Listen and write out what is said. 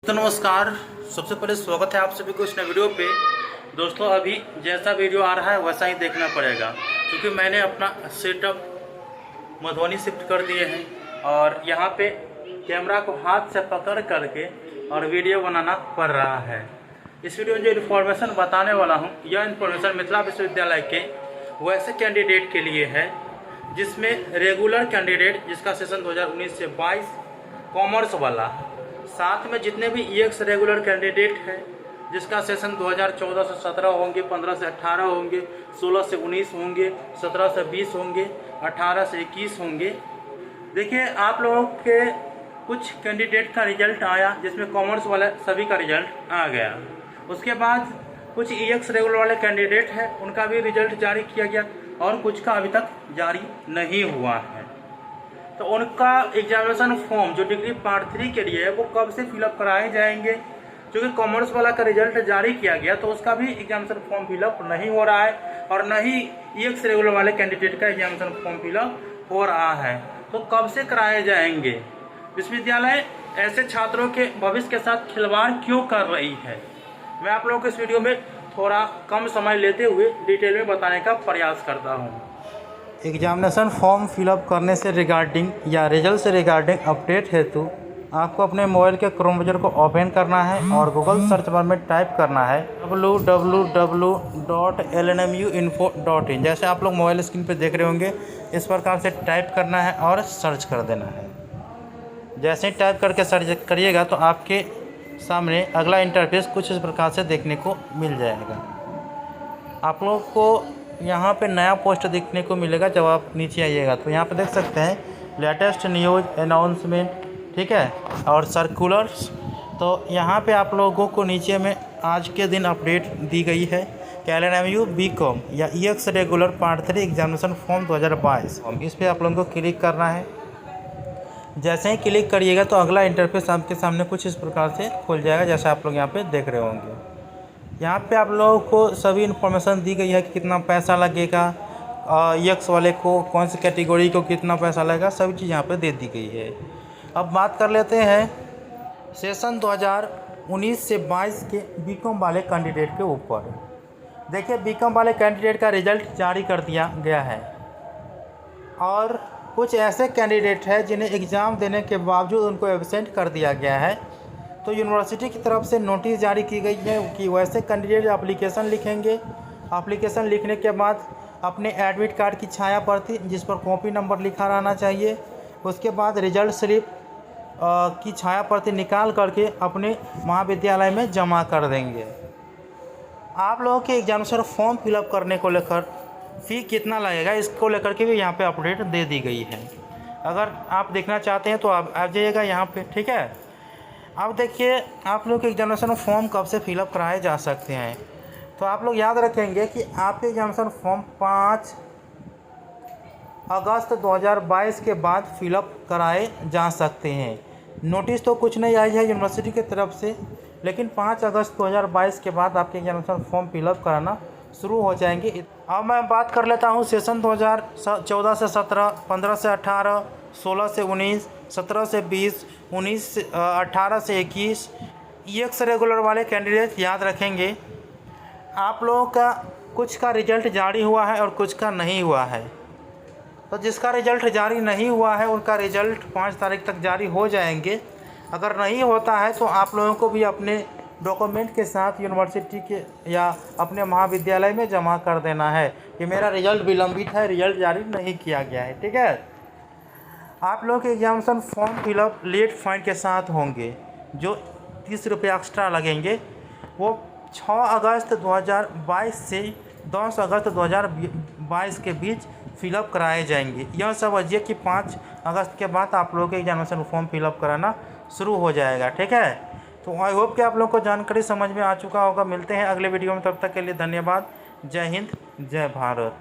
तो नमस्कार। सबसे पहले स्वागत है आप सभी को इस नए वीडियो पे। दोस्तों अभी जैसा वीडियो आ रहा है वैसा ही देखना पड़ेगा, क्योंकि मैंने अपना सेटअप मधुबनी शिफ्ट कर दिए हैं और यहाँ पे कैमरा को हाथ से पकड़ करके और वीडियो बनाना पड़ रहा है। इस वीडियो में जो इन्फॉर्मेशन बताने वाला हूँ, यह इन्फॉर्मेशन मिथिला विश्वविद्यालय के वैसे कैंडिडेट के लिए है जिसमें रेगुलर कैंडिडेट जिसका सेशन 2019 से 22 कॉमर्स वाला, साथ में जितने भी ईएक्स रेगुलर कैंडिडेट हैं जिसका सेशन 2014 से 17 होंगे, 15 से 18 होंगे, 16 से 19 होंगे, 17 से 20 होंगे, 18 से 21 होंगे। देखिए आप लोगों के कुछ कैंडिडेट का रिजल्ट आया जिसमें कॉमर्स वाले सभी का रिजल्ट आ गया। उसके बाद कुछ ईएक्स रेगुलर वाले कैंडिडेट हैं उनका भी रिजल्ट जारी किया गया और कुछ का अभी तक जारी नहीं हुआ है। तो उनका एग्जामिनेशन फॉर्म जो डिग्री पार्ट 3 के लिए है वो कब से फिलअप कराए जाएंगे, क्योंकि कॉमर्स वाला का रिजल्ट जारी किया गया तो उसका भी एग्जामिनेशन फॉर्म फिलअप नहीं हो रहा है और न ही ईएक्स रेगुलर वाले कैंडिडेट का एग्जामिनेशन फॉर्म फिलअप हो रहा है। तो कब से कराए जाएंगे? विश्वविद्यालय ऐसे छात्रों के भविष्य के साथ खिलवाड़ क्यों कर रही है, मैं आप लोगों को इस वीडियो में थोड़ा कम समय लेते हुए डिटेल में बताने का प्रयास करता हूँ। एग्जामिनेशन फॉर्म फिलअप करने से रिगार्डिंग या रिजल्ट से रिगार्डिंग अपडेट हेतु आपको अपने मोबाइल के क्रोम ब्राउज़र को ओपन करना है और गूगल सर्च बार में टाइप करना है www.lnmuinfo.in। जैसे आप लोग मोबाइल स्क्रीन पर देख रहे होंगे इस प्रकार से टाइप करना है और सर्च कर देना है। जैसे ही टाइप करके सर्च करिएगा तो आपके सामने अगला इंटरफेस कुछ इस प्रकार से देखने को मिल जाएगा। आप लोग को यहाँ पे नया पोस्ट देखने को मिलेगा। जब आप नीचे आइएगा तो यहाँ पे देख सकते हैं लेटेस्ट न्यूज़ अनाउंसमेंट, ठीक है, और सर्कुलर्स। तो यहाँ पे आप लोगों को नीचे में आज के दिन अपडेट दी गई है कि LNMU BCom या ex regular part 3 examination form 2022। इस पर आप लोगों को क्लिक करना है। जैसे ही क्लिक करिएगा तो अगला इंटरफेस आपके सामने कुछ इस प्रकार से खुल जाएगा, जैसे आप लोग यहाँ पे देख रहे होंगे। यहाँ पे आप लोगों को सभी इन्फॉर्मेशन दी गई है कि कितना पैसा लगेगा, ईएक्स वाले को कौन सी कैटेगरी को कितना पैसा लगेगा, सभी चीज़ यहाँ पे दे दी गई है। अब बात कर लेते हैं सेशन 2019 से 22 के बीकॉम वाले कैंडिडेट के ऊपर। देखिए बीकॉम वाले कैंडिडेट का रिजल्ट जारी कर दिया गया है और कुछ ऐसे कैंडिडेट हैं जिन्हें एग्ज़ाम देने के बावजूद उनको एब्सेंट कर दिया गया है। तो यूनिवर्सिटी की तरफ से नोटिस जारी की गई है कि वैसे कैंडिडेट एप्लीकेशन लिखेंगे। एप्लीकेशन लिखने के बाद अपने एडमिट कार्ड की छाया प्रति जिस पर कॉपी नंबर लिखा रहना चाहिए, उसके बाद रिजल्ट स्लिप की छाया प्रति निकाल करके अपने महाविद्यालय में जमा कर देंगे। आप लोगों के एग्जामिनेशन फॉर्म फिलअप करने को लेकर फ़ी कितना लगेगा इसको लेकर के भी यहाँ पे अपडेट दे दी गई है। अगर आप देखना चाहते हैं तो आप आ जाइएगा यहाँ पे, ठीक है। अब देखिए आप लोग के एग्जामिनेशन फॉर्म कब से फिलअप कराए जा सकते हैं। तो आप लोग याद रखेंगे कि आपके एग्जामिनेशन फॉर्म 5 अगस्त 2022 के बाद फिलअप कराए जा सकते हैं। नोटिस तो कुछ नहीं आई है यूनिवर्सिटी की तरफ से, लेकिन 5 अगस्त 2022 के बाद आपके एग्जामिनेशन फॉर्म फिलअप कराना शुरू हो जाएंगे। अब मैं बात कर लेता हूँ सेशन 2014 से 17, 15 से 18, 16 से 19, 17 से 20, 18 से 21 ईएक्स रेगुलर वाले कैंडिडेट याद रखेंगे आप लोगों का कुछ का रिजल्ट जारी हुआ है और कुछ का नहीं हुआ है। तो जिसका रिजल्ट जारी नहीं हुआ है उनका रिजल्ट 5 तारीख तक जारी हो जाएंगे। अगर नहीं होता है तो आप लोगों को भी अपने डॉक्यूमेंट के साथ यूनिवर्सिटी के या अपने महाविद्यालय में जमा कर देना है कि मेरा रिजल्ट विलंबित है, रिजल्ट जारी नहीं किया गया है, ठीक है। आप लोग के examination form fill up late fine के साथ होंगे, जो 30 रुपये एक्स्ट्रा लगेंगे। वो 6 अगस्त 2022 से 10 अगस्त 2022 के बीच फिलअप कराए जाएंगे। यह समझिए कि 5 अगस्त के बाद आप लोगों के एग्जामिनेशन फॉर्म फिलअप कराना शुरू हो जाएगा, ठीक है। तो आई होप कि आप लोग को जानकारी समझ में आ चुका होगा। मिलते हैं अगले वीडियो में, तब तक के लिए धन्यवाद। जय हिंद, जय भारत।